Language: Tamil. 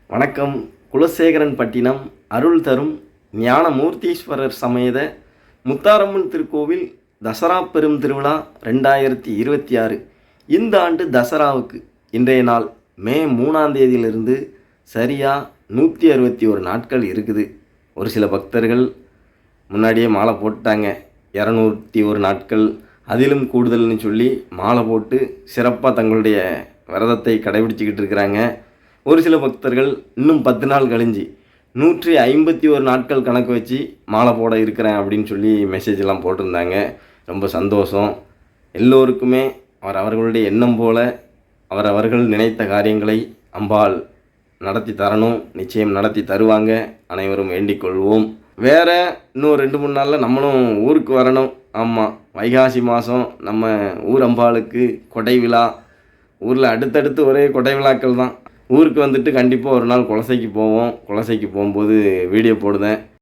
வணக்கம். குலசேகரன் பட்டினம் அருள் தரும் ஞானமூர்த்தீஸ்வரர் சமேத முத்தாரம்மன் திருக்கோவில் தசரா பெரும் திருவிழா 2026. இந்த ஆண்டு தசராவுக்கு இன்றைய நாள் மே 3ஆம் தேதியிலிருந்து சரியாக 161 நாட்கள் இருக்குது. ஒரு சில பக்தர்கள் முன்னாடியே மாலை போட்டாங்க. 201 நாட்கள் அதிலும் கூடுதல்னு சொல்லி மாலை போட்டு சிறப்பாக தங்களுடைய விரதத்தை கடைபிடிச்சிக்கிட்டு இருக்கிறாங்க. ஒரு சில பக்தர்கள் இன்னும் 10 நாள் கழிஞ்சு 151 நாட்கள் கணக்கு வச்சு மாலை போட இருக்கிறேன் அப்படின்னு சொல்லி மெசேஜெல்லாம் போட்டிருந்தாங்க. ரொம்ப சந்தோஷம். எல்லோருக்குமே அவர்களுடைய எண்ணம் போல் அவர்கள் நினைத்த காரியங்களை அம்பாள் நடத்தி தரணும். நிச்சயம் நடத்தி தருவாங்க. அனைவரும் வேண்டிக் கொள்வோம். வேறு இன்னும் 2-3 நாளில் நம்மளும் ஊருக்கு வரணும். ஆமாம், வைகாசி மாதம் நம்ம ஊர் அம்பாளுக்கு கொடை விழா. ஊரில் அடுத்தடுத்து ஒரே கொடை விழாக்கள் தான். ஊருக்கு வந்துட்டு கண்டிப்பாக ஒரு நாள் குலசைக்கு போவோம். குலசைக்கு போகும்போது வீடியோ போடுதேன்.